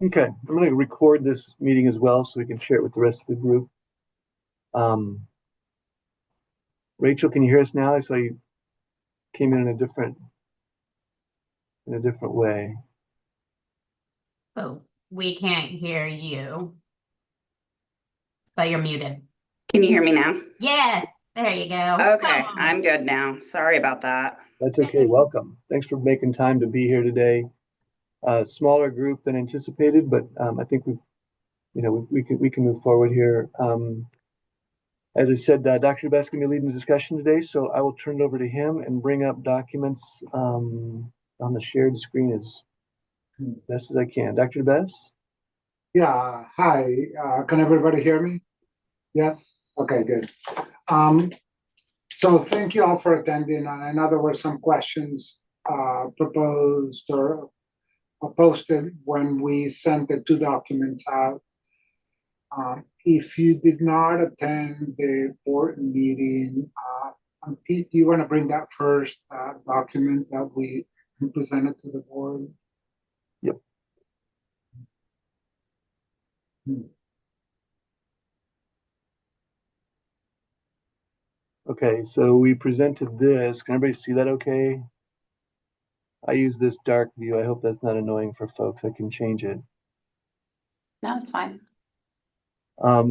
Okay, I'm going to record this meeting as well so we can share it with the rest of the group. Um, Rachel, can you hear us now? I saw you came in a different way. Oh, we can't hear you, but you're muted. Can you hear me now? Yes, there you go. Okay, I'm good now. Sorry about that. That's okay. Welcome. Thanks for making time to be here today. Smaller group than anticipated, but I think we can move forward here. As I said, Dr. Best going to be leading the discussion today, so I will turn it over to him and bring up documents on the shared screen as best as I can. Dr. Best? Yeah, hi. Can everybody hear me? Yes? Okay, good. Um, so thank you all for attending. And I know there were some questions proposed or posted when we sent the two documents out. If you did not attend the board meeting, Pete, do you want to bring that first document that we presented to the board? Yep. Hmm. Okay, so we presented this. Can everybody see that okay? I use this dark view. I hope that's not annoying for folks. I can change it. No, it's fine.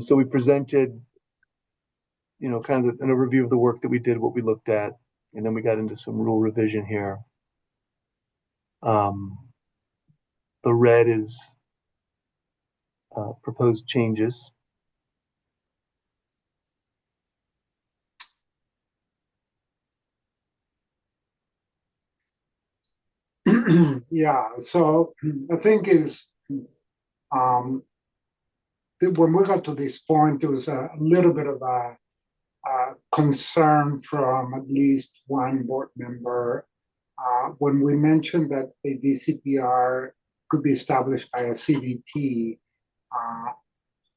So we presented, kind of an overview of the work that we did, what we looked at, and then we got into some rule revision here. Um, the red is proposed changes. Yeah, so I think is um, when we got to this point, there was a little bit of a concern from at least one board member when we mentioned that a DCPR could be established by a CVT,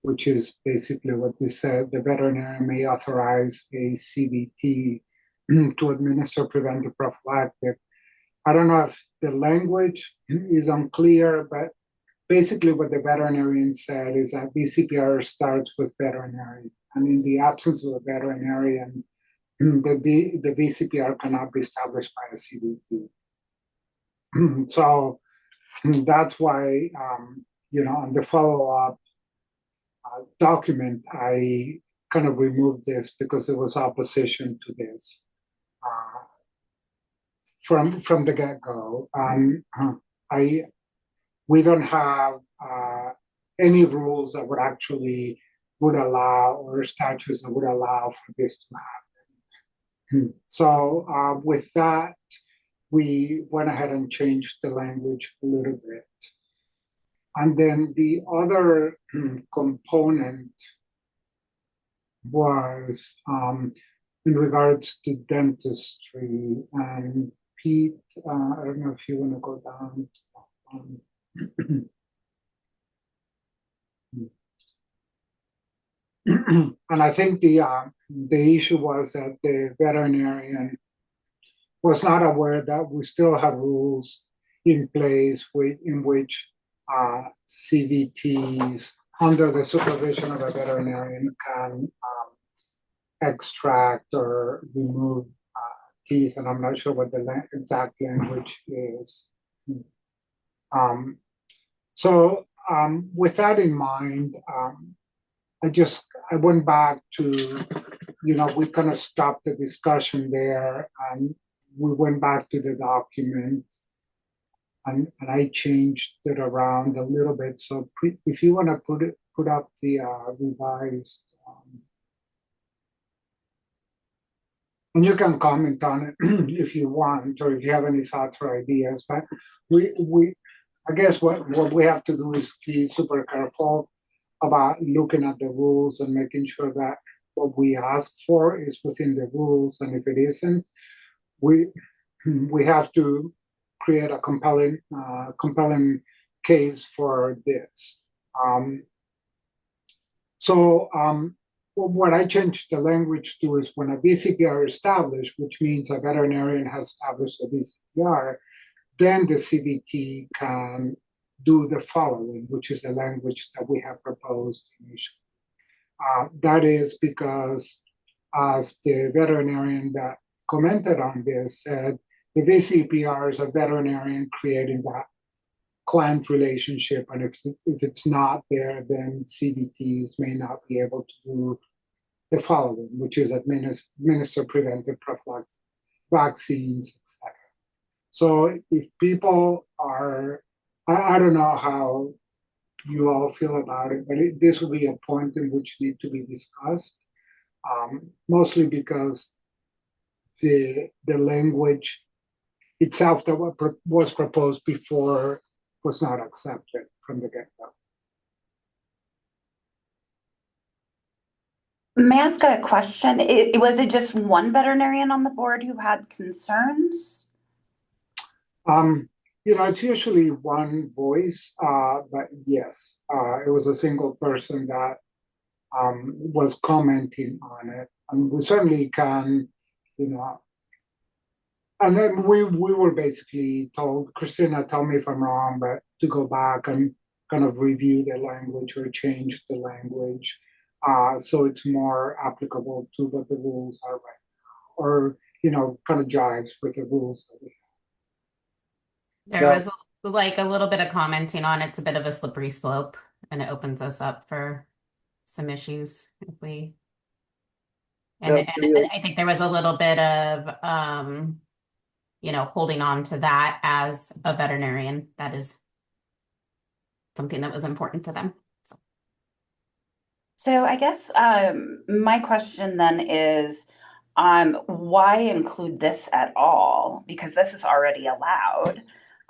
which is basically what they said. The veterinarian may authorize a CVT to administer preventive prophylactic. I don't know if the language is unclear, but basically what the veterinarian said is that BCPR starts with veterinary. And in the absence of a veterinarian, the VCPR cannot be established by a CVP. So that's why, on the follow-up document, I kind of removed this because there was opposition to this from the get-go. I we don't have any rules that would actually would allow or statutes that would allow for this to happen. So with that, we went ahead and changed the language a little bit. And then the other component was in regards to dentistry. And Pete, I don't know if you want to go down. And I think the issue was that the veterinarian was not aware that we still have rules in place in which CVTs under the supervision of a veterinarian can extract or remove teeth, and I'm not sure what the exact language is. Um, so with that in mind, I went back to, we kind of stopped the discussion there and we went back to the document and I changed it around a little bit. So if you want to put up the revised, and you can comment on it if you want, or if you have any thoughts or ideas, but we I guess what we have to do is be super careful about looking at the rules and making sure that what we ask for is within the rules. And if it isn't, we we have to create a compelling case for this. Um, so what I changed the language to is when a VCPR is established, which means a veterinarian has established a VCPR, then the CVT can do the following, which is the language that we have proposed initially. That is because, as the veterinarian that commented on this said, the VCPR is a veterinarian creating that client relationship, and if it's not there, then CVTs may not be able to do the following, which is administer preventive prophylactic vaccines, etc. So if people are, I don't know how you all feel about it, but this will be a point in which need to be discussed, mostly because the language itself that was proposed before was not accepted from the get-go. May I ask a question? Was it just one veterinarian on the board who had concerns? It's usually one voice, but yes, it was a single person that was commenting on it. And we certainly can, and then we were basically told, Christina, tell me if I'm wrong, but to go back and kind of review the language or change the language so it's more applicable to what the rules are right now, or kind of jives with the rules that we have. There was like a little bit of commenting on it's a bit of a slippery slope, and it opens us up for some issues if we. And I think there was a little bit of holding on to that as a veterinarian. That is something that was important to them. So I guess my question then is, why include this at all? Because this is already allowed.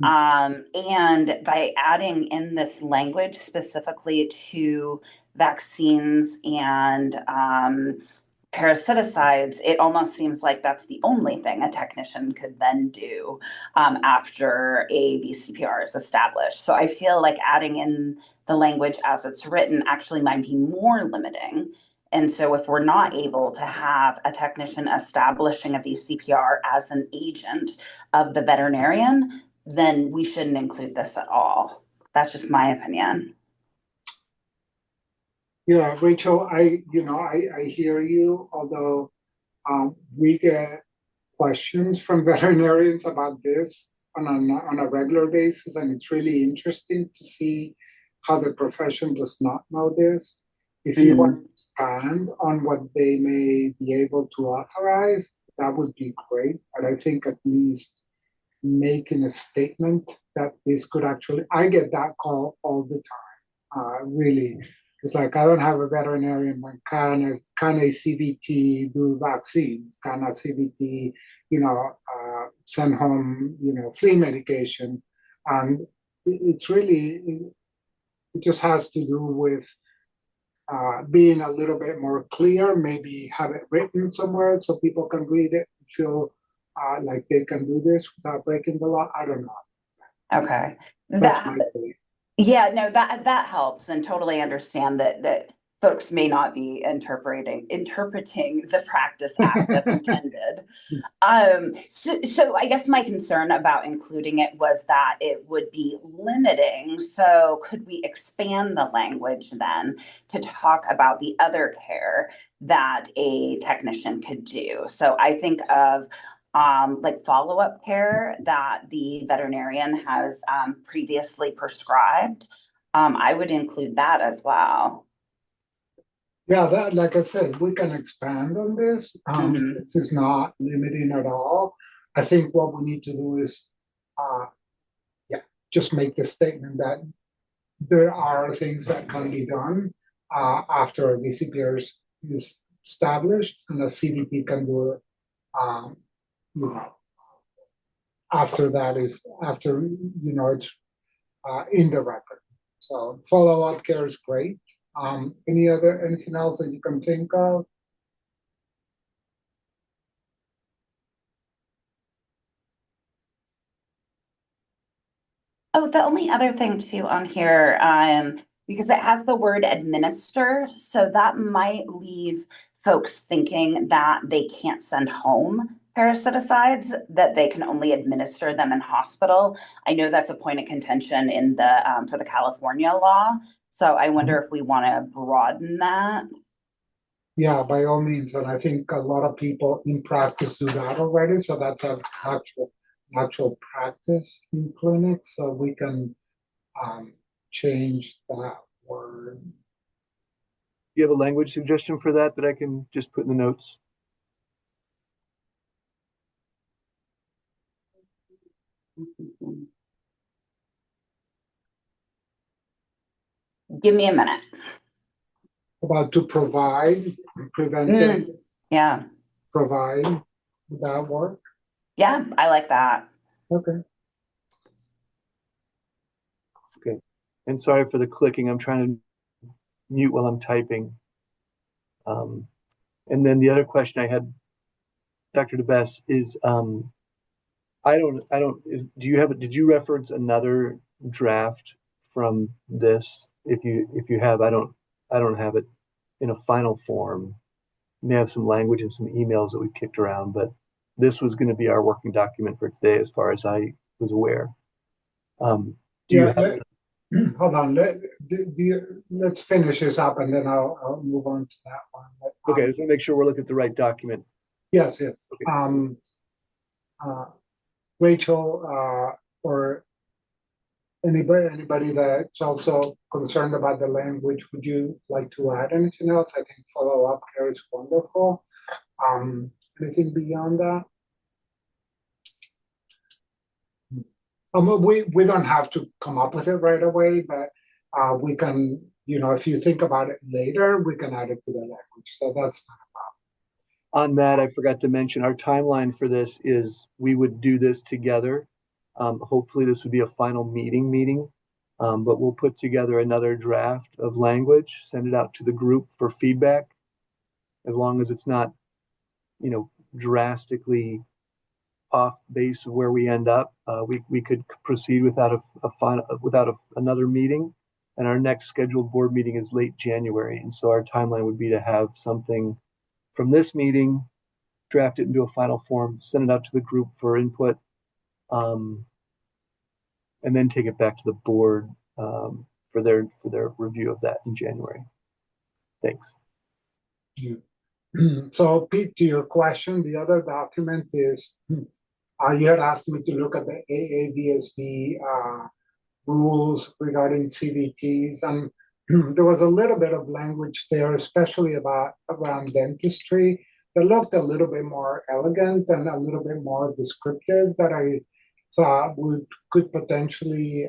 And by adding in this language specifically to vaccines and parasiticides, it almost seems like that's the only thing a technician could then do after a VCPR is established. So I feel like adding in the language as it's written actually might be more limiting. And so if we're not able to have a technician establishing a VCPR as an agent of the veterinarian, then we shouldn't include this at all. That's just my opinion. Yeah, Rachel, I hear you, although we get questions from veterinarians about this on a regular basis, and it's really interesting to see how the profession does not know this. If you want to expand on what they may be able to authorize, that would be great. But I think at least making a statement that this could actually, I get that call all the time, really. It's like, I don't have a veterinarian, but can a CVT do vaccines? Can a CVT, send home, flea medication? And it's really, it just has to do with being a little bit more clear, maybe have it written somewhere so people can read it and feel like they can do this without breaking the law. I don't know. Okay. That's my belief. Yeah, no, that helps, and totally understand that folks may not be interpreting the Practice Act as intended. So I guess my concern about including it was that it would be limiting. So could we expand the language then to talk about the other care that a technician could do? So I think of like follow-up care that the veterinarian has previously prescribed. I would include that as well. Yeah, that, like I said, we can expand on this. This is not limiting at all. I think what we need to do is, just make the statement that there are things that can be done after a VCPR is established, and a CVT can do it. After that is after it's in the record. So follow-up care is great. Anything else that you can think of? Oh, the only other thing too on here, because it has the word administer, so that might leave folks thinking that they can't send home parasiticides, that they can only administer them in hospital. I know that's a point of contention in the for the California law. So I wonder if we want to broaden that. Yeah, by all means, and I think a lot of people in practice do that already. So that's an actual practice in clinics. So we can change that word. Do you have a language suggestion for that I can just put in the notes? Give me a minute. About to provide, preventive, Yeah. provide, would that work? Yeah, I like that. Okay. Okay. And sorry for the clicking. I'm trying to mute while I'm typing. And then the other question I had, Dr. DeBess, is did you reference another draft from this? If you have, I don't have it in a final form. We may have some language and some emails that we've kicked around, but this was going to be our working document for today, as far as I was aware. Do you have? Hold on. Let's finish this up, and then I'll move on to that one. But, Okay, I just want to make sure we're looking at the right document. Yes. Okay. Rachel, or anybody that's also concerned about the language, would you like to add anything else? I think follow up here is wonderful. Anything beyond that? We don't have to come up with it right away, but we can, if you think about it later, we can add it to the language. So that's not a problem. On that, I forgot to mention our timeline for this is we would do this together. Hopefully this would be a final meeting, but we'll put together another draft of language, send it out to the group for feedback. As long as it's not, drastically off base of where we end up, we could proceed without another meeting. And our next scheduled board meeting is late January, and so our timeline would be to have something from this meeting, draft it into a final form, send it out to the group for input, and then take it back to the board for their review of that in January. Thanks. So Pete, to your question, the other document is, you had asked me to look at the AAVSB rules regarding CVTs, and there was a little bit of language there, especially around dentistry, that looked a little bit more elegant and a little bit more descriptive that I thought could potentially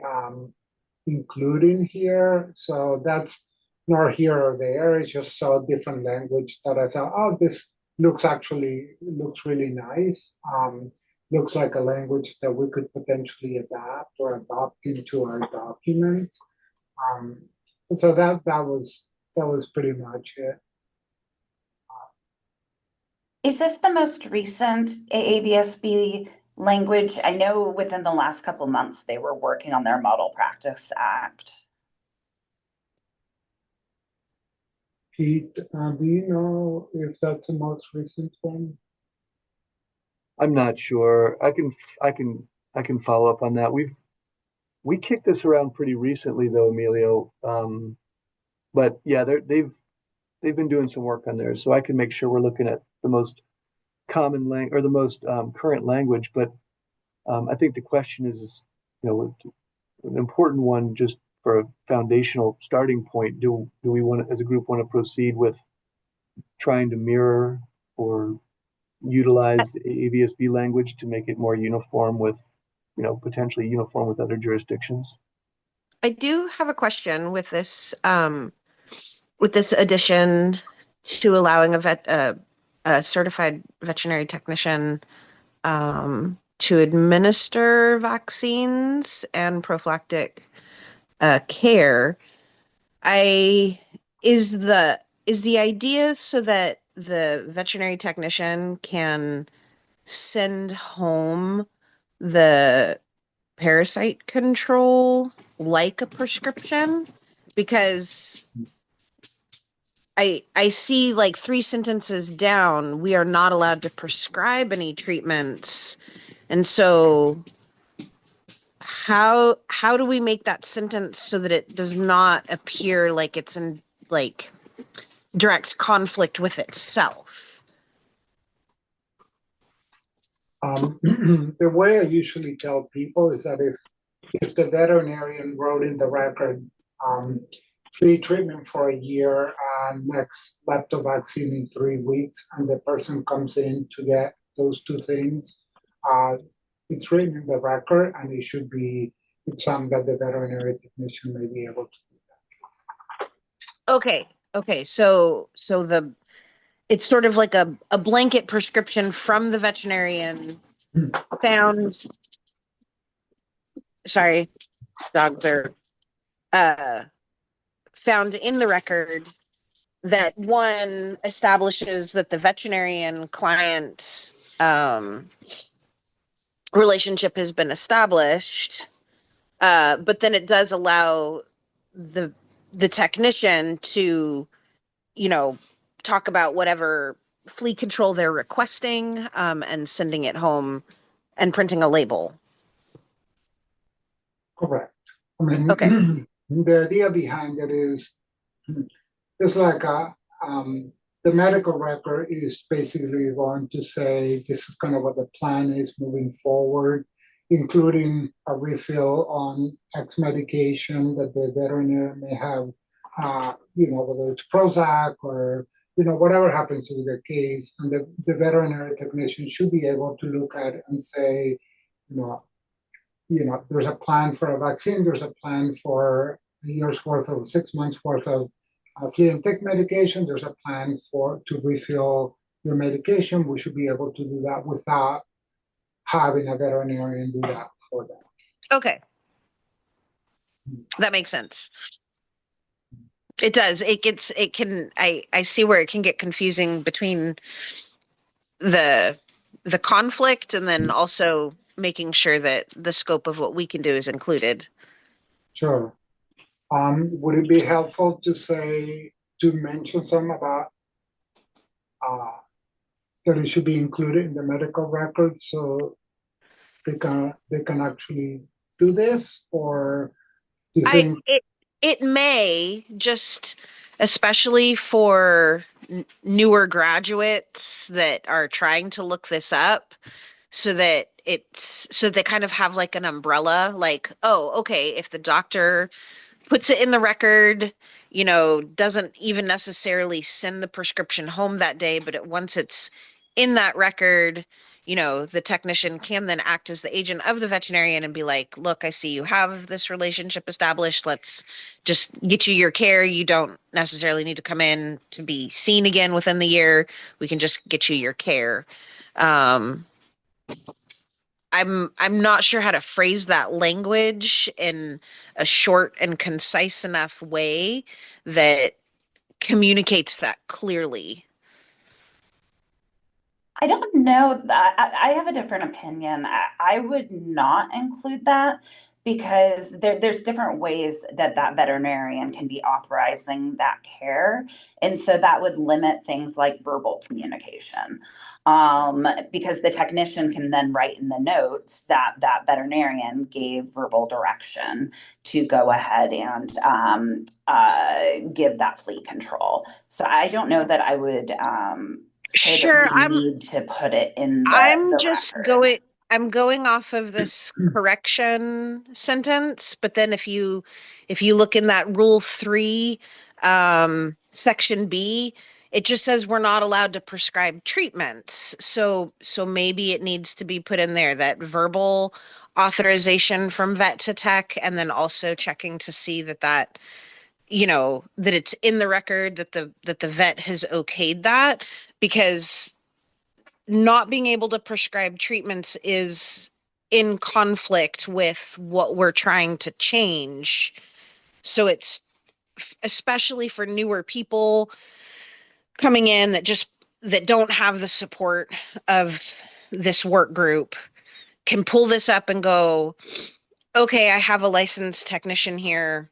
include in here. So that's nor here or there. It's just so different language that I thought, oh, this looks really nice. Looks like a language that we could potentially adapt or adopt into our document. So that was pretty much it. Is this the most recent AABSB language? I know within the last couple of months they were working on their Model Practice Act. Pete, do you know if that's the most recent one? I'm not sure. I can follow up on that. We kicked this around pretty recently though, Emilio. But yeah, they've been doing some work on there, so I can make sure we're looking at the most common language or the most current language. But I think the question is, an important one just for a foundational starting point. Do we want, as a group, want to proceed with trying to mirror or utilize the AVSB language to make it more uniform with, potentially uniform with other jurisdictions? I do have a question with this addition to allowing a certified veterinary technician to administer vaccines and prophylactic care. Is the idea so that the veterinary technician can send home the parasite control like a prescription? Because I see like 3 sentences down, we are not allowed to prescribe any treatments. And so how do we make that sentence so that it does not appear like it's in like direct conflict with itself? The way I usually tell people is that if the veterinarian wrote in the record, free treatment for a year and next lepto vaccine in 3 weeks, and the person comes in to get those two things, it's written in the record, and it should be, it's something that the veterinary technician may be able to do that. Okay, so the it's sort of like a blanket prescription from the veterinarian found, sorry, dogs are uh found in the record, that one establishes that the veterinarian client relationship has been established, but then it does allow the technician to, you know, talk about whatever flea control they're requesting, and sending it home and printing a label. Correct. I mean, Okay. the idea behind it is it's like the medical record is basically going to say this is kind of what the plan is moving forward, including a refill on X medication that the veterinarian may have, whether it's Prozac or, whatever happens with the case. And the veterinary technician should be able to look at it and say, you know, there's a plan for a vaccine, there's a plan for a year's worth of 6 months worth of flea and tick medication, there's a plan to refill your medication. We should be able to do that without having a veterinarian do that for them. Okay. That makes sense. It does. I see where it can get confusing between the conflict and then also making sure that the scope of what we can do is included. Sure. Would it be helpful to mention something about that it should be included in the medical record so they can actually do this, or do you think It may, just especially for newer graduates that are trying to look this up, so that they kind of have like an umbrella, like, oh, okay, if the doctor puts it in the record, doesn't even necessarily send the prescription home that day, but once it's in that record, the technician can then act as the agent of the veterinarian and be like, look, I see you have this relationship established. Let's just get you your care. You don't necessarily need to come in to be seen again within the year. We can just get you your care. I'm not sure how to phrase that language in a short and concise enough way that communicates that clearly. I don't know that I have a different opinion. I would not include that because there's different ways that veterinarian can be authorizing that care. And so that would limit things like verbal communication. Because the technician can then write in the notes that veterinarian gave verbal direction to go ahead and give that flea control. So I don't know that I would say Sure, that we need to put it in I'm the just record. I'm going off of this correction sentence, but then if you look in that rule 3, section B, it just says we're not allowed to prescribe treatments. So maybe it needs to be put in there, that verbal authorization from vet to tech, and then also checking to see that it's in the record that the vet has okayed that, because not being able to prescribe treatments is in conflict with what we're trying to change. So it's especially for newer people coming in that don't have the support of this work group, can pull this up and go, okay, I have a licensed technician here.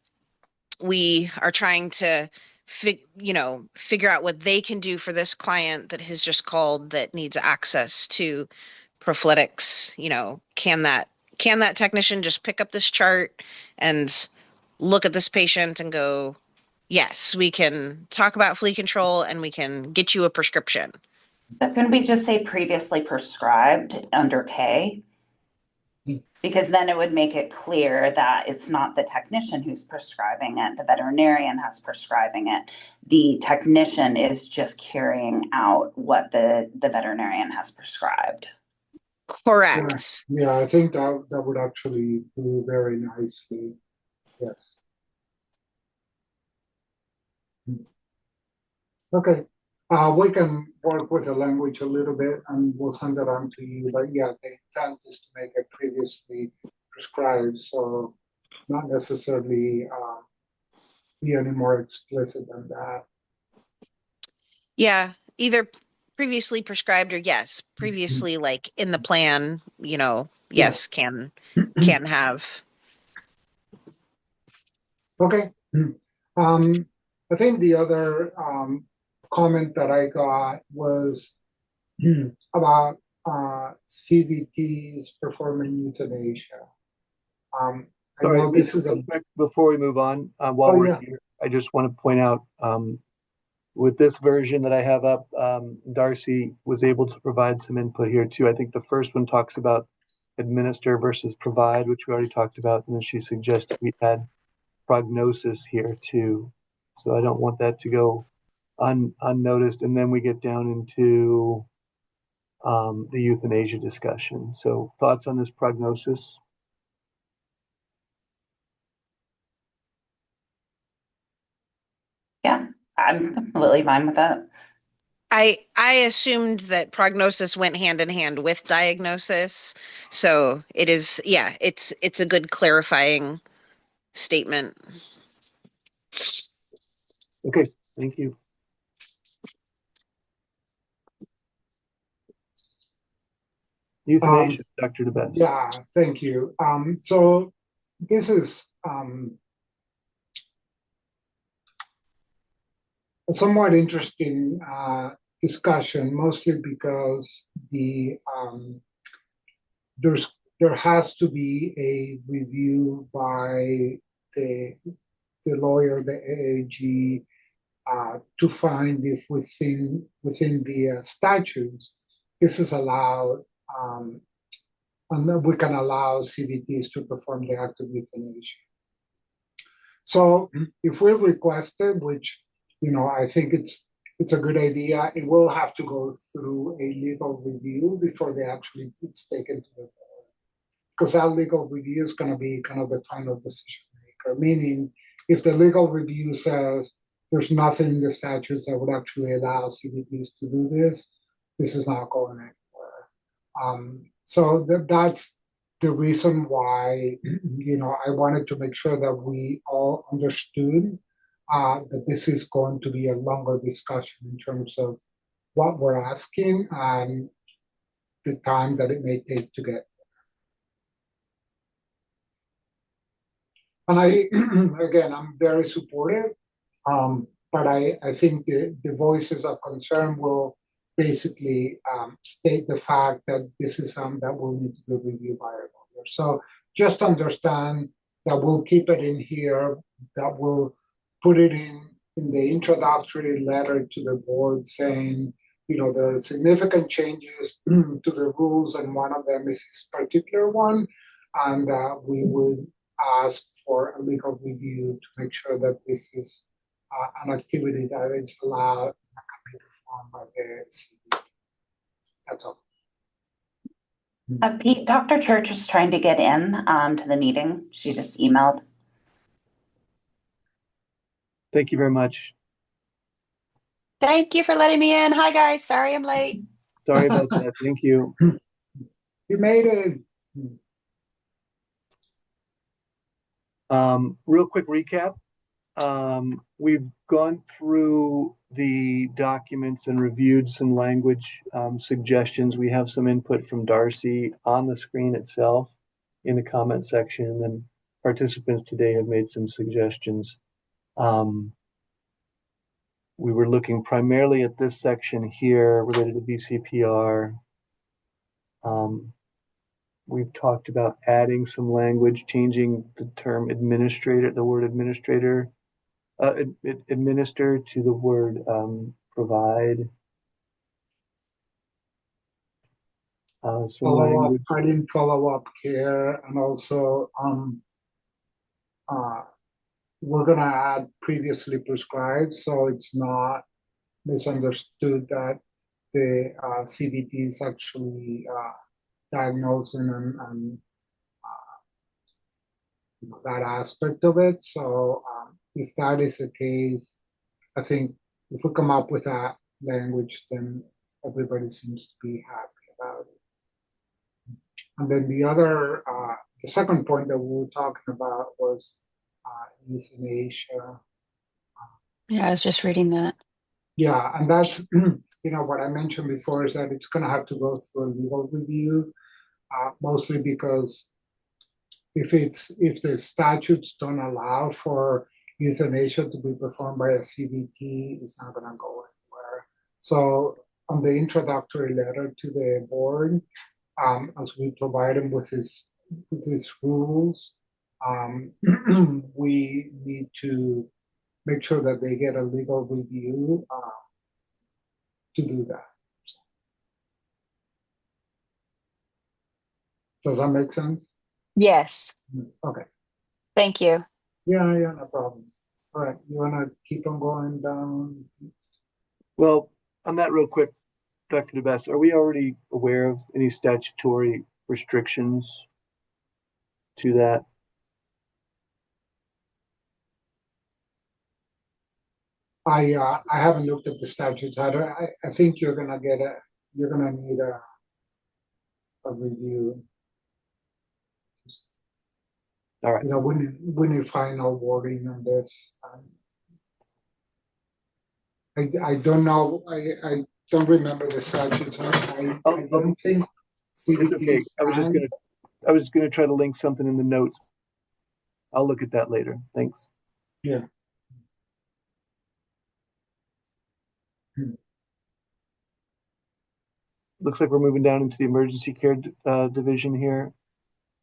We are trying to figure out what they can do for this client that has just called that needs access to Prophyletics. Can that technician just pick up this chart and look at this patient and go, yes, we can talk about flea control and we can get you a prescription. So can we just say previously prescribed under K? Because then it would make it clear that it's not the technician who's prescribing it, the veterinarian has prescribing it. The technician is just carrying out what the veterinarian has prescribed. Correct. Yeah, I think that would actually do very nicely. Yes. Okay. We can work with the language a little bit and we'll send it on to you. But yeah, the intent is to make it previously prescribed, so not necessarily be any more explicit than that. Yeah, either previously prescribed or yes, previously like in the plan, yes, can have. Okay. I think the other comment that I got was about CVTs performing euthanasia. I Sorry, know this is real quick before we move on, while Oh, we're yeah. here, I just want to point out with this version that I have up, Darcy was able to provide some input here too. I think the first one talks about administer versus provide, which we already talked about, and then she suggested we add prognosis here too. So I don't want that to go unnoticed. And then we get down into the euthanasia discussion. So thoughts on this prognosis? Yeah, I'm completely fine with that. I assumed that prognosis went hand in hand with diagnosis. So it is, yeah, it's a good clarifying statement. Okay, thank you. Euthanasia, Dr. DeBest. Yeah, thank you. So this is a somewhat interesting discussion, mostly because there has to be a review by the lawyer, the AAG, to find if within the statutes this is allowed, and we can allow CVTs to perform the act of euthanasia. So if we request it, which I think it's a good idea, it will have to go through a legal review before it's taken to the board, because that legal review is going to be kind of the final decision maker. Meaning, if the legal review says there's nothing in the statutes that would actually allow CVTs to do this, this is not going anywhere. So that's the reason why I wanted to make sure that we all understood that this is going to be a longer discussion in terms of what we're asking and the time that it may take to get. And again, I'm very supportive, but I think the voices of concern will basically state the fact that this is something that will need to be reviewed by a lawyer. So just understand that we'll keep it in here, that we'll put it in the introductory letter to the board saying, there are significant changes to the rules, and one of them is this particular one, and we would ask for a legal review to make sure that this is an activity that is allowed and can be performed by the CVT. That's all. Pete, Dr. Church is trying to get in to the meeting. She just emailed. Thank you very much. Thank you for letting me in. Hi, guys. Sorry I'm late. Sorry about that. Thank you. You made it. Real quick recap. We've gone through the documents and reviewed some language suggestions. We have some input from Darcy on the screen itself in the comment section, and then participants today have made some suggestions. we were looking primarily at this section here related to VCPR. We've talked about adding some language, changing the term administrator, the word administrator, administer to the word provide. Some Follow up, language. I didn't follow up care, and also we're gonna add previously prescribed, so it's not misunderstood that the CVT is actually diagnosing and that aspect of it. So if that is the case, I think if we come up with that language, then everybody seems to be happy about it. And then the second point that we were talking about was euthanasia. Yeah, I was just reading that. Yeah, and that's what I mentioned before is that it's going to have to go through a legal review, mostly because if the statutes don't allow for euthanasia to be performed by a CVT, it's not going to go anywhere. So on the introductory letter to the board, as we provide them with these rules, we need to make sure that they get a legal review to do that. Does that make sense? Yes. Okay. Thank you. Yeah, no problem. All right, you want to keep on going down? Well, on that real quick, Dr. DeBess, are we already aware of any statutory restrictions to that? I haven't looked at the statutes. I think you're gonna need a review. All right. When you final wording on this. I don't know. I don't remember the statutes. I don't think It's okay. CVTs I was gonna try to link something in the notes. I'll look at that later. Thanks. Yeah. Looks like we're moving down into the emergency care division here.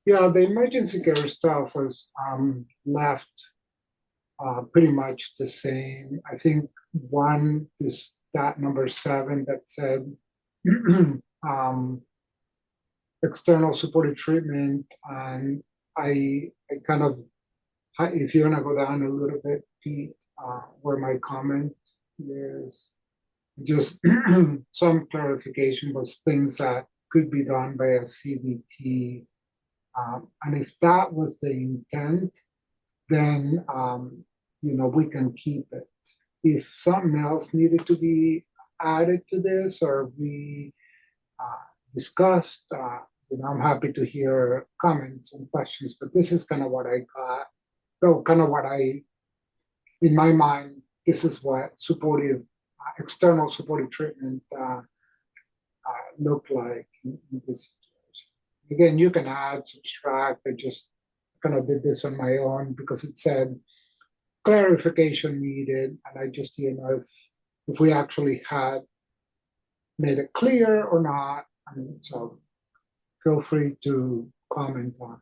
Yeah, the emergency care stuff was left pretty much the same. I think one is that number 7 that said external supportive treatment, and I kind of, if you want to go down a little bit, Pete, where my comment is just some clarification was things that could be done by a CVT. And if that was the intent, then we can keep it. If something else needed to be added to this or we discussed, I'm happy to hear comments and questions, but this is kind of what I got. So kind of in my mind, this is what external supportive treatment look like in this situation. Again, you can add, subtract. I just kind of did this on my own because it said clarification needed, and I just didn't know if we actually had made it clear or not. So feel free to comment on it.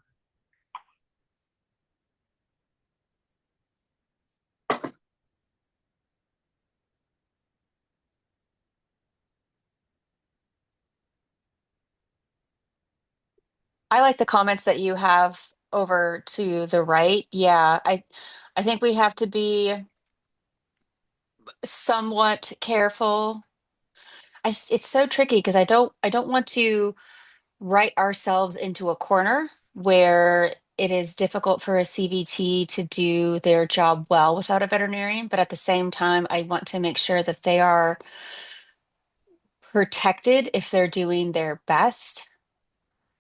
I like the comments that you have over to the right. Yeah, I think we have to be somewhat careful. It's so tricky because I don't want to write ourselves into a corner where it is difficult for a CVT to do their job well without a veterinarian, but at the same time, I want to make sure that they are protected if they're doing their best.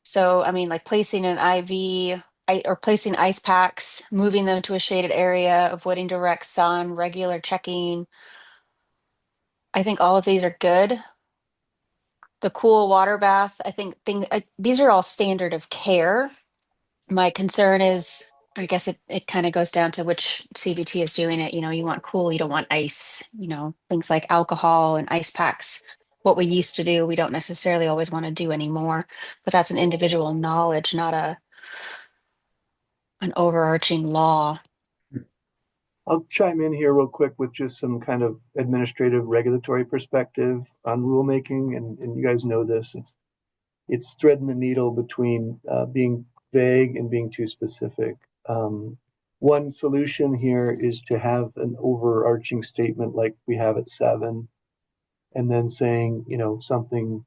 So, I mean, like placing an IV or placing ice packs, moving them to a shaded area, avoiding direct sun, regular checking. I think all of these are good. The cool water bath, I think these are all standard of care. My concern is I guess it kind of goes down to which CVT is doing it. You want cool, you don't want ice, things like alcohol and ice packs. What we used to do, we don't necessarily always want to do anymore, but that's an individual knowledge, not an overarching law. I'll chime in here real quick with just some kind of administrative regulatory perspective on rulemaking, and you guys know this. It's threading the needle between being vague and being too specific. One solution here is to have an overarching statement like we have at 7, and then saying, something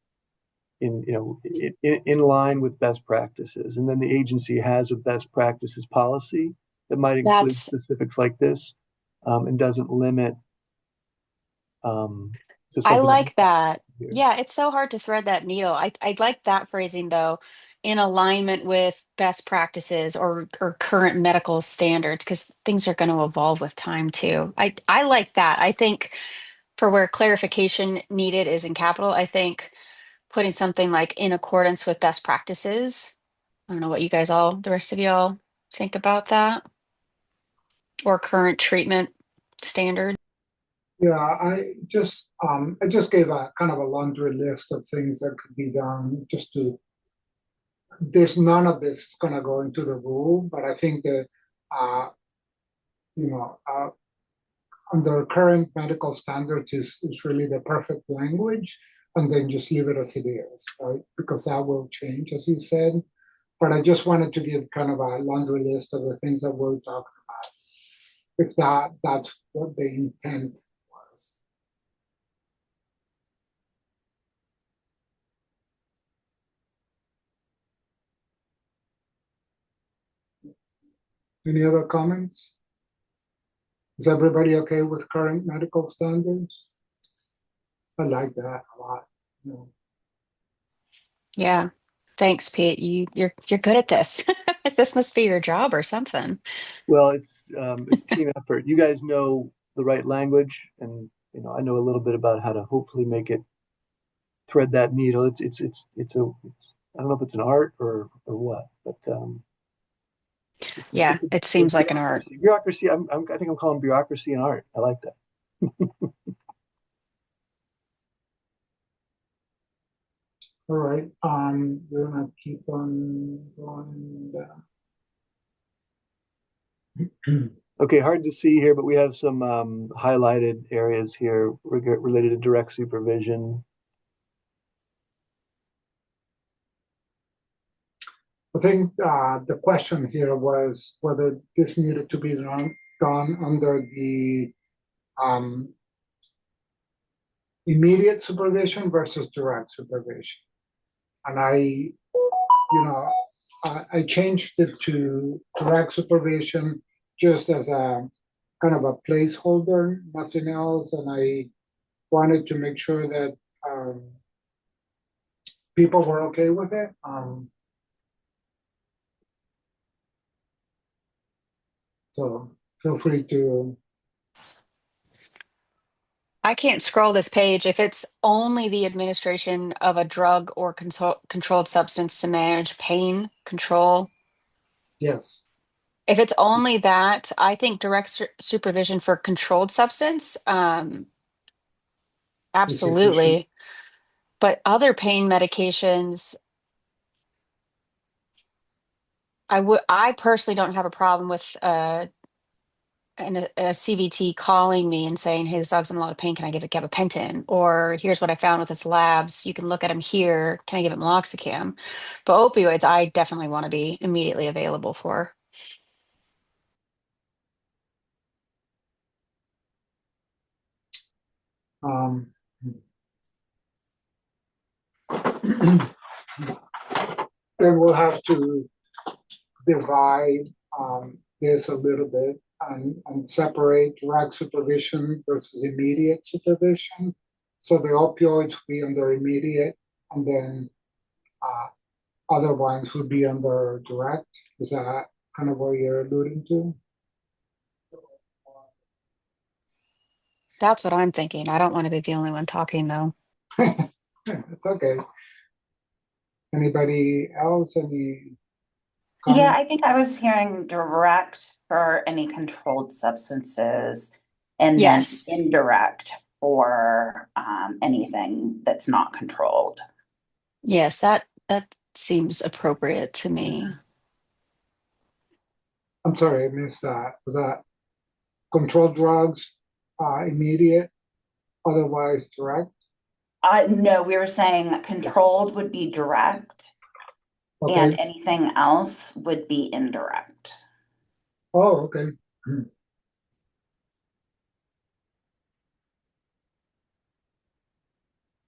in line with best practices. And then the agency has a best practices policy that might include That's specifics like this, and doesn't limit to I something like that. here. Yeah, it's so hard to thread that needle. I like that phrasing though, in alignment with best practices or current medical standards, because things are going to evolve with time too. I like that. I think for where clarification needed is in capital, I think putting something like in accordance with best practices. I don't know what the rest of y'all think about that, or current treatment standards. Yeah, I just gave a kind of a laundry list of things that could be done just to this none of this is gonna go into the rule, but I think that uh, you know, under current medical standards is really the perfect language, and then just leave it as it is, right? Because that will change, as you said. But I just wanted to give kind of a laundry list of the things that we're talking about, if that's what the intent was. Any other comments? Is everybody okay with current medical standards? I like that a lot. You know. Yeah. Thanks, Pete. You're good at this. This must be your job or something. Well, it's team effort. You guys know the right language, and I know a little bit about how to hopefully make it thread that needle. I don't know if it's an art or what, but Yeah, it's a it seems like an art. bureaucracy. Bureaucracy. I think I'm calling bureaucracy an art. I like that. All right, we're gonna keep on going down. Okay, hard to see here, but we have some highlighted areas here related to direct supervision. I think the question here was whether this needed to be done under the um, immediate supervision versus direct supervision. And I changed it to direct supervision just as a kind of a placeholder, nothing else. And I wanted to make sure that people were okay with it. So feel free to. I can't scroll this page if it's only the administration of a drug or controlled substance to manage pain control. Yes. If it's only that, I think direct supervision for controlled substance, Is sufficient. absolutely. But other pain medications, I personally don't have a problem with a CVT calling me and saying, "Hey, this dog's in a lot of pain. Can I give it gabapentin?" Or here's what I found with its labs. You can look at them here. Can I give it meloxicam? But opioids, I definitely want to be immediately available for. Um, then we'll have to divide this a little bit and separate direct supervision versus immediate supervision. So the opioids would be under immediate, and then other ones would be under direct. Is that kind of what you're alluding to? That's what I'm thinking. I don't want to be the only one talking, though. It's okay. Anybody else? Any Yeah, comment? I think I was hearing direct for any controlled substances and then Yes. indirect for anything that's not controlled. Yes, that seems appropriate to me. I'm sorry, I missed that. Was that controlled drugs, immediate, otherwise direct? No, we were saying controlled would be direct and Okay. anything else would be indirect. Oh, okay.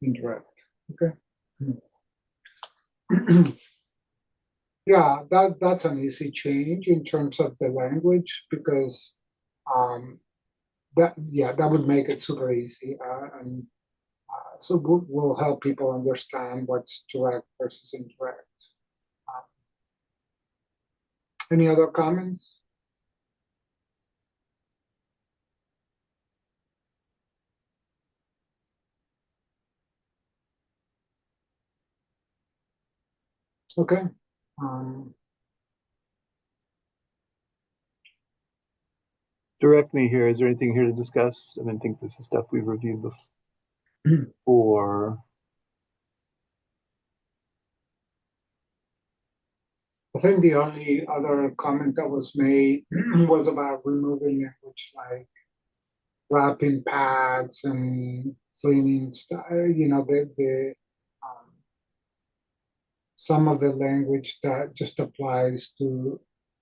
Indirect. Okay. Yeah, that's an easy change in terms of the language because um, that would make it super easy, and so we'll help people understand what's direct versus indirect. Uh, any other comments? Okay. Um, Direct me here. Is there anything here to discuss? I mean, I think this is stuff we've reviewed before. I think the only other comment that was made was about removing language like wrapping pads and cleaning stuff. The some of the language that just applies to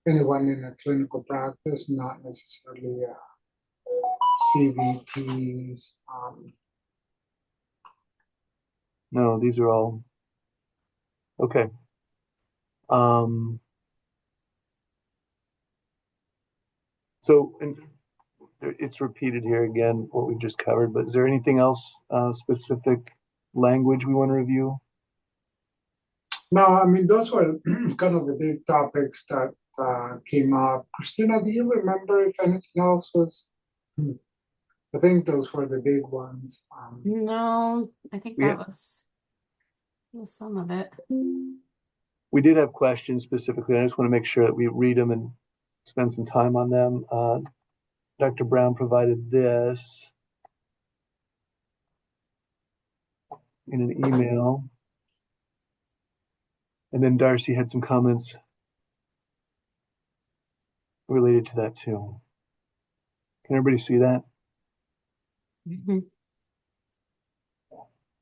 anyone in a clinical practice, not necessarily CVTs. No, these are all okay. Um, and it's repeated here again, what we just covered, but is there anything else, specific language we want to review? No, I mean, those were kind of the big topics that came up. Christina, do you remember if anything else was? I think those were the big ones. No, I think We, that was some of it. we did have questions specifically. I just want to make sure that we read them and spend some time on them. Dr. Brown provided this in an email. And then Darcy had some comments related to that too. Can everybody see that? Mhm.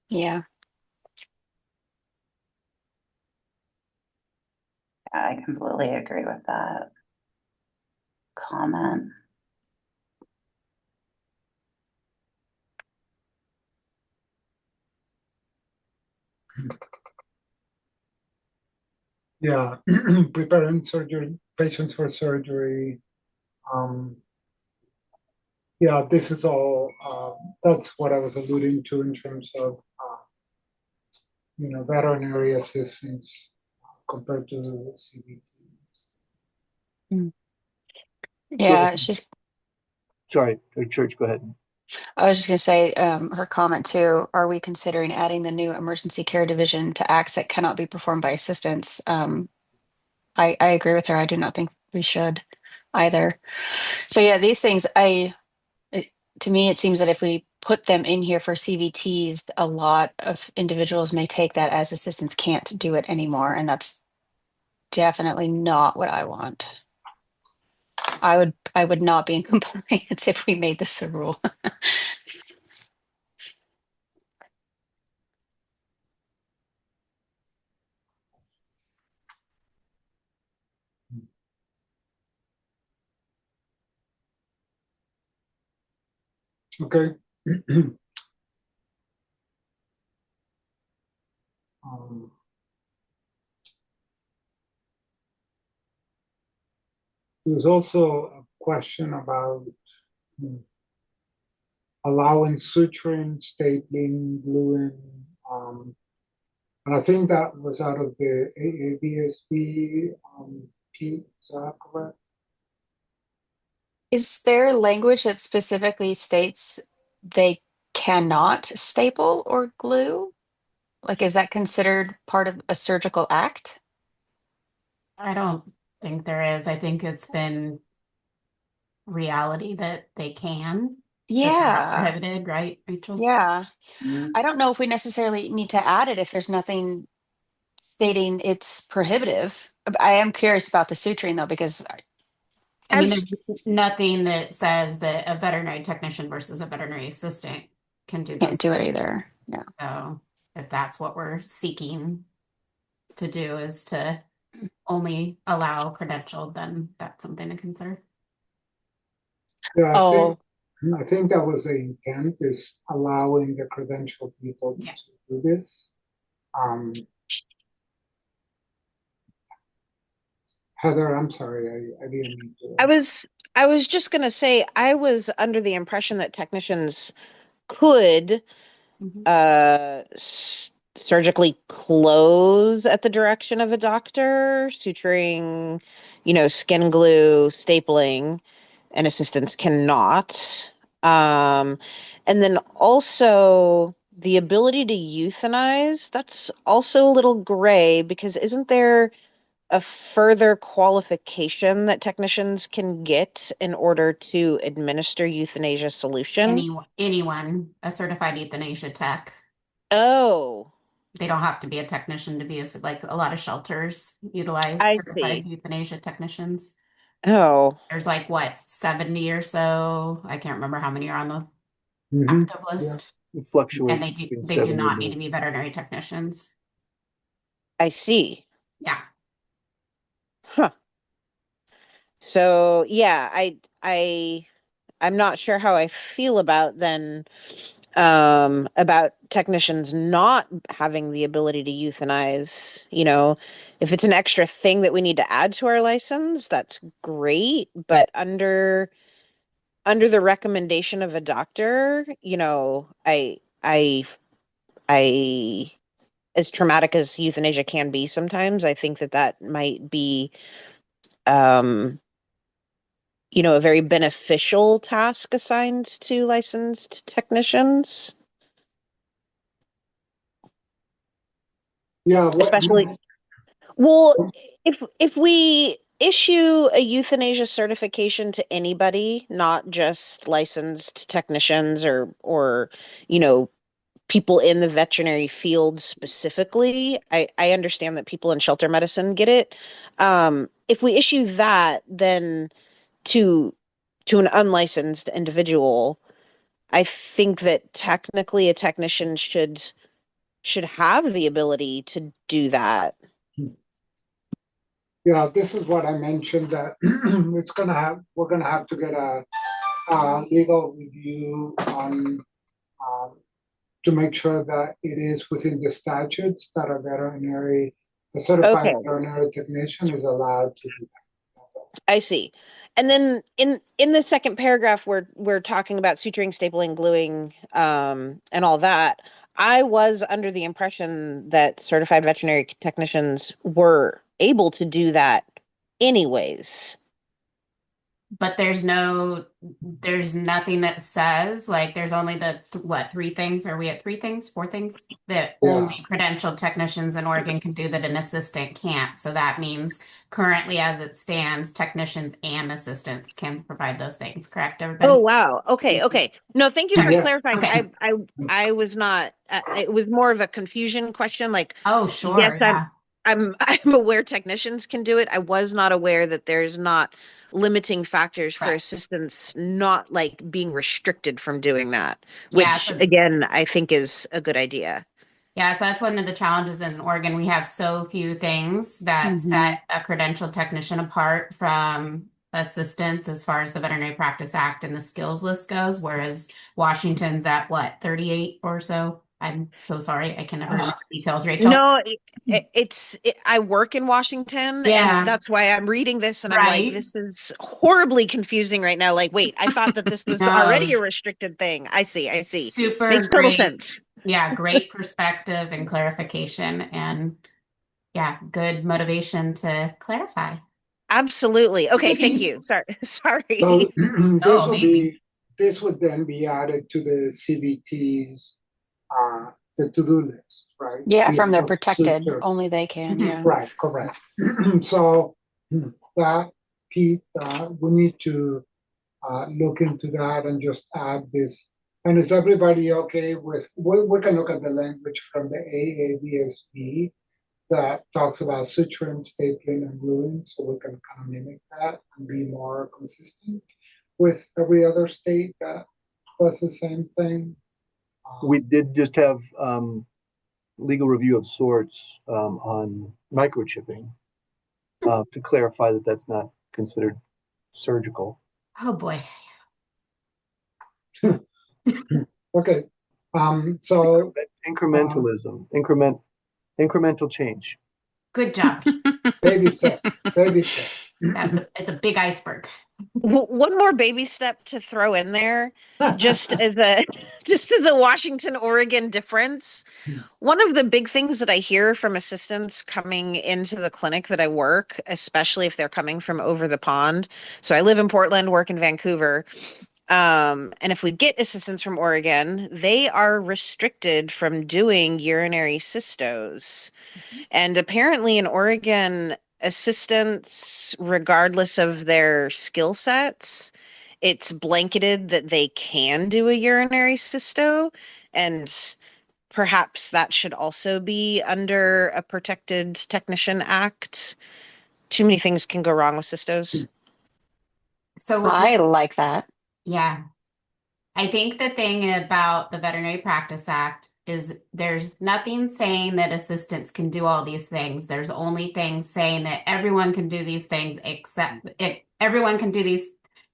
Yeah. I completely agree with that comment. Yeah, preparing surgery patients for surgery. Um, yeah, this is all. That's what I was alluding to in terms of veterinary assistance compared to CVT. Mm. So this, Yeah, sorry, Church, go ahead. I was just gonna say, her comment too, are we considering adding the new emergency care division to acts that cannot be performed by assistants? I agree with her. I do not think we should either. So yeah, these things, to me, it seems that if we put them in here for CVTs, a lot of individuals may take that as assistants can't do it anymore, and that's definitely not what I want. I would not be in compliance if we made this a rule. Okay. um, there's also a question about hmm, allowing suturing, stapling, gluing. And I think that was out of the AABSB. Pete, is that correct? Is there language that specifically states they cannot staple or glue? Like, is that considered part of a surgical act? I don't think there is. I think it's been reality that they can, that they're not Yeah. prohibited, right, Rachel? Yeah. Mm. I don't know if we necessarily need to add it if there's nothing stating it's prohibitive. I am curious about the suturing though, because I mean, As there's nothing that says that a veterinary technician versus a veterinary assistant can do I can't those do it things. either. Yeah. So if that's what we're seeking to do is to only allow credentialed, then that's something to consider. Yeah, Oh, I think that was the intent, is allowing the credentialed people Yeah. to do this. Heather, I'm sorry, I didn't mean to. I was just gonna say I was under the impression that technicians could Mhm. surgically close at the direction of a doctor, suturing, skin glue, stapling, and assistants cannot. Um, and then also the ability to euthanize, that's also a little gray because isn't there a further qualification that technicians can get in order to administer euthanasia solution? Anyone, a certified euthanasia tech. Oh, They don't have to be a technician to be like a lot of shelters utilize I certified see. euthanasia technicians. Oh, There's like what, 70 or so. I can't remember how many are on the Mhm. active Yeah, list. it And fluctuates between they do 70 not and need to be 90. veterinary technicians. I see. Yeah. Huh. So yeah, I'm not sure how I feel about then about technicians not having the ability to euthanize. If it's an extra thing that we need to add to our license, that's great. But under the recommendation of a doctor, I as traumatic as euthanasia can be sometimes, I think that might be um a very beneficial task assigned to licensed technicians, Yeah, especially well, if we issue a euthanasia certification to anybody, not just licensed technicians or you know people in the veterinary field specifically, I understand that people in shelter medicine get it. If we issue that, then to an unlicensed individual, I think that technically a technician should have the ability to do that. yeah, this is what I mentioned, that we're gonna have to get a legal review on, um, to make sure that it is within the statutes that a certified Okay, veterinary technician is allowed to do that. That's all. I see. And then in the second paragraph, we're talking about suturing, stapling, gluing, and all that. I was under the impression that certified veterinary technicians were able to do that anyways. But there's nothing that says like there's only the what, three things? Are we at three things, four things that only Yeah. credentialed technicians in Oregon can do that an assistant can't? So that means currently as it stands, technicians and assistants can provide those things, correct, Oh, everybody? wow. Okay, okay. No, thank you for Sorry. Yeah. clarifying. Okay. I was not, it was more of a confusion question. Like, Oh, sure. yes, Yeah. I'm aware technicians can do it. I was not aware that there's not limiting factors for Correct. assistants not like being restricted from doing that, Yeah. which So again, I think is a good idea. Yeah, so that's one of the challenges in Oregon. We have so few things that Hmm. set a credentialed technician apart from assistants as far as the Veterinary Practice Act and the skills list goes, whereas Washington's at what, 38 or so? I'm so sorry, I can never remember details, Rachel. No, I work in Washington and Yeah, that's why I'm reading this and I'm like, right. this is horribly confusing right now. Like, wait, I thought that this was No, already a restricted thing. I see, I see. super Makes total great. sense. Yeah, great perspective and clarification, and yeah, good motivation to clarify. Absolutely. Okay, thank you. Sorry. So Sorry. Oh, amazing. this would then be added to the CVT's, the to-do list, right? yeah, Be from their able to protected. suture. Only they can. Yeah. Right, correct. So that, Pete, we need to look into that and just add this. And is everybody okay with, we can look at the language from the AABSB that talks about suturing, stapling, and gluing, so we can kind of mimic that and be more consistent with every other state that does the same thing. We did just have legal review of sorts on microchipping to clarify that that's not considered surgical. Oh boy. Okay, so Incrementalism, incremental change. Good job. baby steps, baby steps. It's a big iceberg. One more baby step to throw in there, just as a just as a Washington, Oregon difference. One of the big things that I hear from assistants coming into the clinic that I work, especially if they're coming from over the pond. So I live in Portland, work in Vancouver. And if we get assistants from Oregon, they are restricted from doing urinary cystos. And apparently in Oregon, assistants, regardless of their skill sets, it's blanketed that they can do a urinary cysto. And perhaps that should also be under a protected technician act. Too many things can go wrong with cystos. So I like that. yeah, I think the thing about the Veterinary Practice Act is there's nothing saying that assistants can do all these things. There's only things saying that everyone can do these things everyone can do these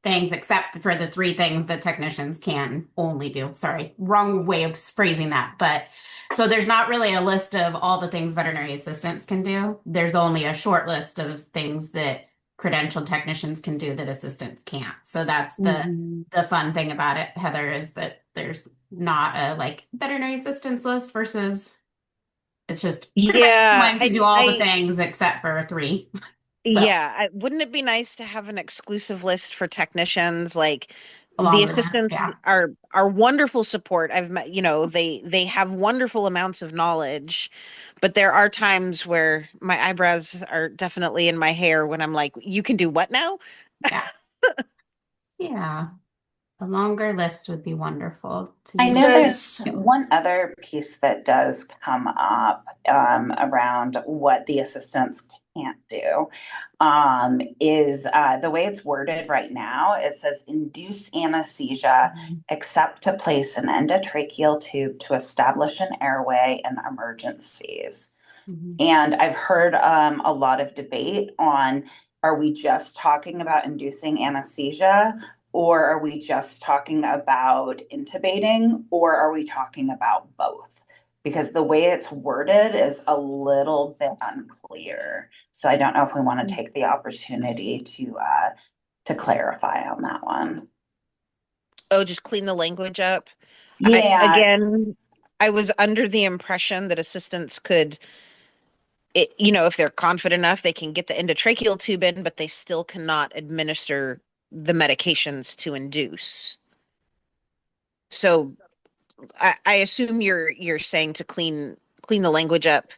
things except for the three things that technicians can only do. Sorry, wrong way of phrasing that. But so there's not really a list of all the things veterinary assistants can do. There's only a short list of things that credentialed technicians can do that assistants can't. So that's the fun thing about it, Heather, is that there's not a like veterinary assistants list versus it's just pretty much Yeah, anyone can do all the things except for three. So wouldn't it be nice to have an exclusive list for technicians? Like the along with that, assistants yeah. are wonderful support. I've met, they have wonderful amounts of knowledge, but there are times where my eyebrows are definitely in my hair when I'm like, you can do what now? Yeah. Yeah. A longer list would be wonderful to I use. know there's Does one other piece that does come up around what the assistants can't do is the way it's worded right now. It says induce anesthesia except to place an endotracheal tube to establish an airway in emergencies. And I've heard a lot of debate on, are we just talking about inducing anesthesia, or are we just talking about intubating, or are we talking about both? Because the way it's worded is a little bit unclear. So I don't know if we want to take the opportunity to clarify on that one. Oh, just clean the language up. Yeah, I was under the impression that assistants could, if they're confident enough, they can get the endotracheal tube in, but they still cannot administer the medications to induce. So I assume you're saying to clean the language up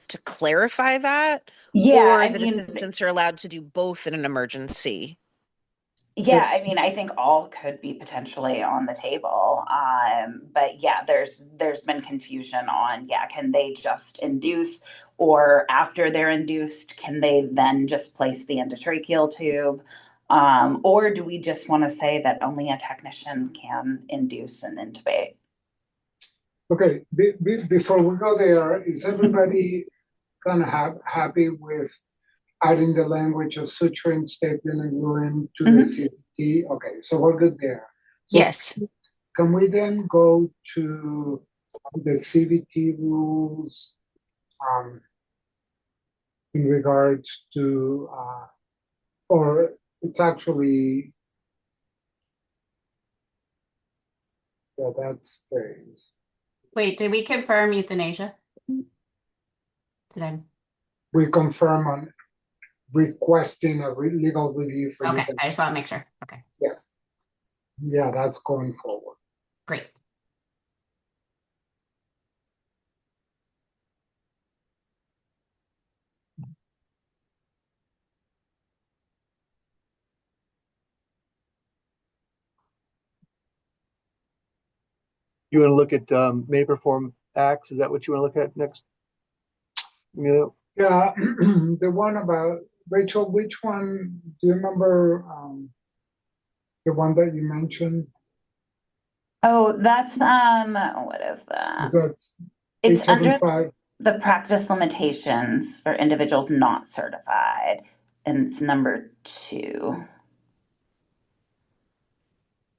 to clarify that, yeah. or I that mean, assistants are allowed to do both in an emergency. yeah, I mean, I think all could be potentially on the table. But yeah, there's been confusion on, yeah, can they just induce, or after they're induced, can they then just place the endotracheal tube? Or do we just want to say that only a technician can induce and intubate? Okay, before we go there, is everybody kind of happy with adding the language of suturing, stapling, and gluing to the CVT? Okay, so we're good there. So yes. can we then go to the CVT rules in regards to, or it's actually, yeah, that stays. Wait, did we confirm euthanasia? Did I? We confirm on requesting a legal review for Okay, euthanasia. I just want to make sure. Okay, Yes. Yeah, that's going forward. great. You want to look at may perform acts? Is that what you want to look at next? Emilio? Yeah, the one about Rachel, which one do you remember? The one that you mentioned? Oh, that's what is that? Is that It's under 875? the practice limitations for individuals not certified, and it's number 2.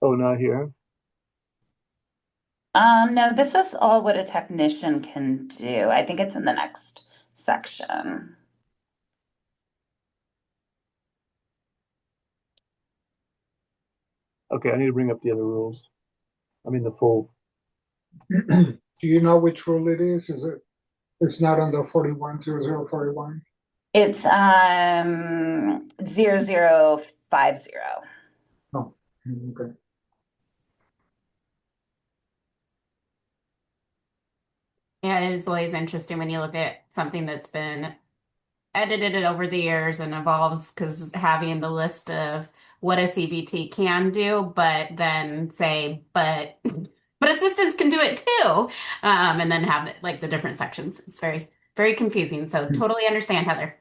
Oh, not here. No, this is all what a technician can do. I think it's in the next section. Okay, I need to bring up the other rules. I mean the full. Do you know which rule it is? It's not under 410041? It's 0050. No. Okay. Yeah, it is always interesting when you look at something that's been edited it over the years and evolves, because having the list of what a CVT can do, but then say, but but assistants can do it too, and then have like the different sections. It's very, very confusing. So totally understand, Heather.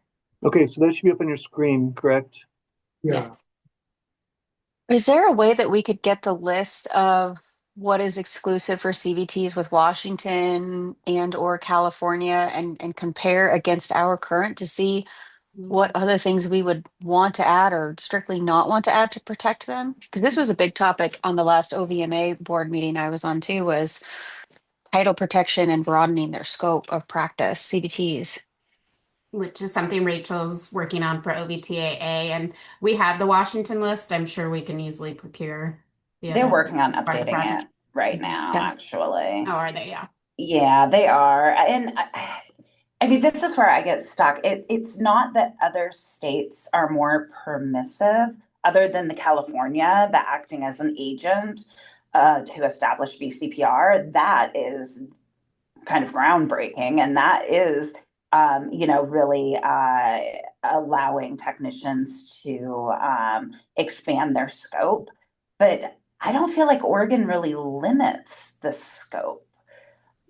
Okay, so that should be up on your screen, correct? Yeah. Yes. Is there a way that we could get the list of what is exclusive for CVTs with Washington and or California and compare against our current to see what other things we would want to add or strictly not want to add to protect them? Because this was a big topic on the last OVMA board meeting I was on too, was title protection and broadening their scope of practice, CVTs. Which is something Rachel's working on for OVTAA, and we have the Washington list. I'm sure we can easily procure the They're other working lists on as part of the updating project. it right Mhm. now, Okay. actually. Oh, are they? Yeah. Yeah, they are. And I mean, this is where I get stuck. It's not that other states are more permissive, other than the California, that acting as an agent to establish VCPR. That is kind of groundbreaking, and that is, really allowing technicians to expand their scope. But I don't feel like Oregon really limits the scope.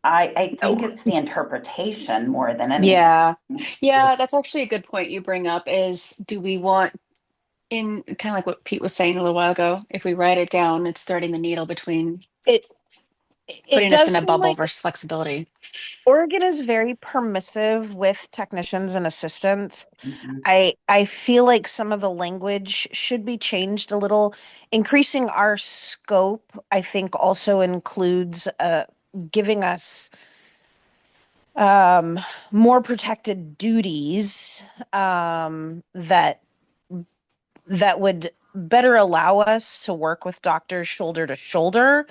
I think Oh, it's the interpretation more than anything. yeah. Yeah, that's actually a good point you bring up is do we want in kind of like what Pete was saying a little while ago, if we write it down, it's threading the needle between It it putting us does in a seem bubble like versus flexibility. Oregon is very permissive with technicians and assistants. Mhm. I feel like some of the language should be changed a little. Increasing our scope, I think, also includes giving us um, more protected duties that would better allow us to work with doctors shoulder to shoulder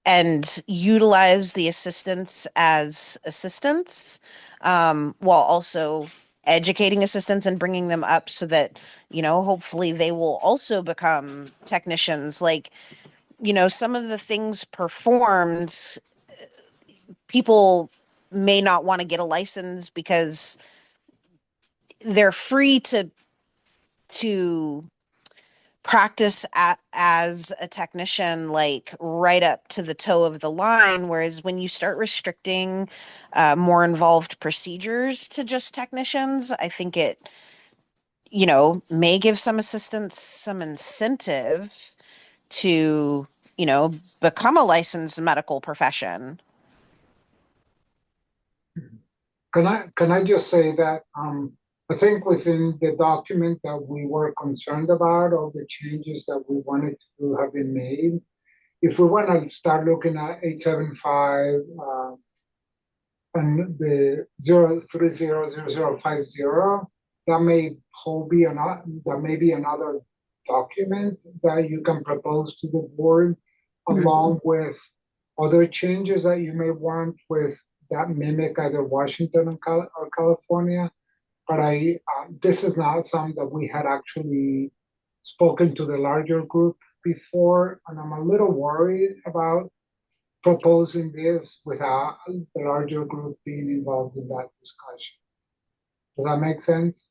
and utilize the assistants as assistants, while also educating assistants and bringing them up so that, hopefully they will also become technicians. Like, some of the things performed, people may not want to get a license because they're free to practice as a technician, like right up to the toe of the line. Whereas when you start restricting more involved procedures to just technicians, I think it, may give some assistants some incentive to, become a licensed medical profession. Can I just say that I think within the document that we were concerned about, all the changes that we wanted to have been made, if we want to start looking at 875 and the 0300050, that may be another document that you can propose to the board, Mhm. along with other changes that you may want with that mimic either Washington or California. But this is not something that we had actually spoken to the larger group before, and I'm a little worried about proposing this without the larger group being involved in that discussion. Does that make sense?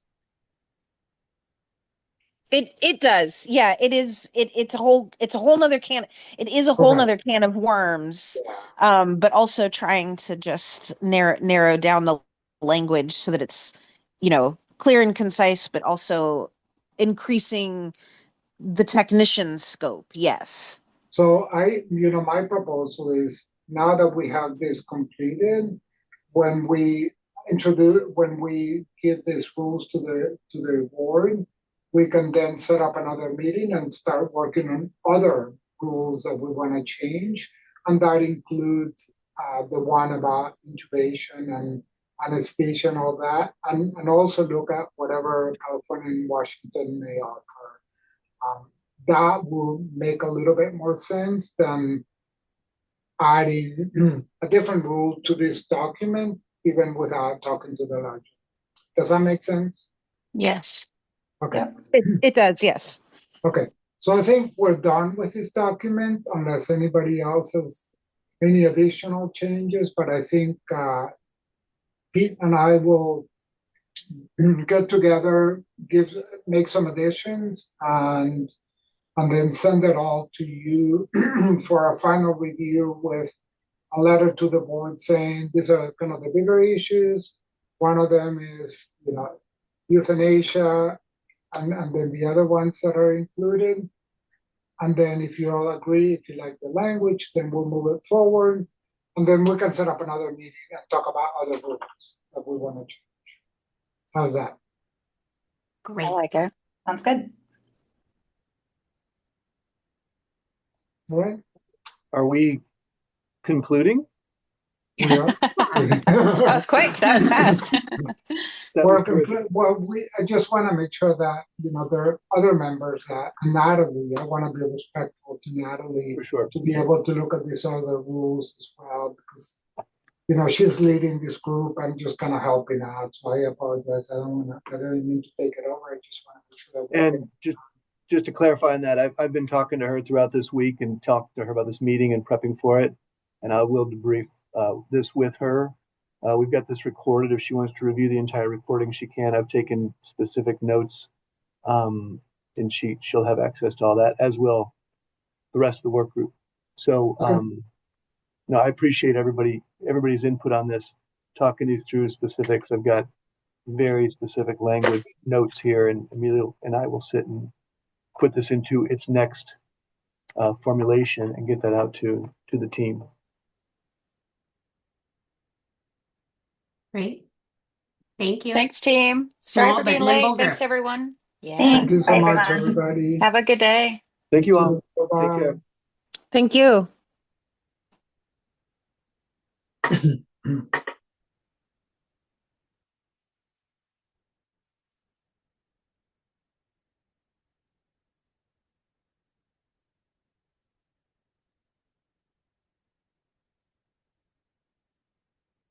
It does. Yeah, it is. It's a whole nother can. It is a whole Okay. nother can of worms. But also trying to just narrow down the language so that it's, clear and concise, but also increasing the technician's scope. Yes. So my proposal is now that we have this completed, when we when we give these rules to the board, we can then set up another meeting and start working on other rules that we want to change, and that includes the one about intubation and anesthesia and all that, and also look at whatever California and Washington may offer. That will make a little bit more sense than adding a different rule to this document, even without talking to the larger. Does that make sense? Yes. Okay. Yep. It does. Yes. Okay. So I think we're done with this document unless anybody else has any additional changes, but I think Pete and I will get together, make some additions, and then send it all to you for a final review with a letter to the board saying these are kind of the bigger issues. One of them is, euthanasia, and then the other ones that are included. And then if you all agree, if you like the language, then we'll move it forward. And then we can set up another meeting and talk about other rules that we want to change. How's that? Great. I like it. Sounds good. All right. Are we concluding? We are. That was quick. That was fast. That was terrific. Well, I just want to make sure that, there are other members that Natalie, I want to be respectful to Natalie For sure. to be able to look at these other rules as well, because, she's leading this group. I'm just kind of helping out. So I apologize. I don't mean to take it over. I just want to make sure that And just to clarify on that, I've been talking to her throughout this week and talked to her about this meeting and prepping for it. And I will debrief this with her. We've got this recorded. If she wants to review the entire recording, she can. I've taken specific notes, and she'll have access to all that, as will the rest of the work group. So, no, I appreciate everybody's input on this. Talking these through specifics. I've got very specific language notes here, and Emilio and I will sit and put this into its next formulation and get that out to the team. Great. Thank you. Thanks, team. Sorry Small for but being nimble late. Thanks, group. everyone. Yeah. Thank you Thanks. so Bye, much, everyone. everybody. Have a good day. Thank you all. Bye-bye. Take care. Thank you.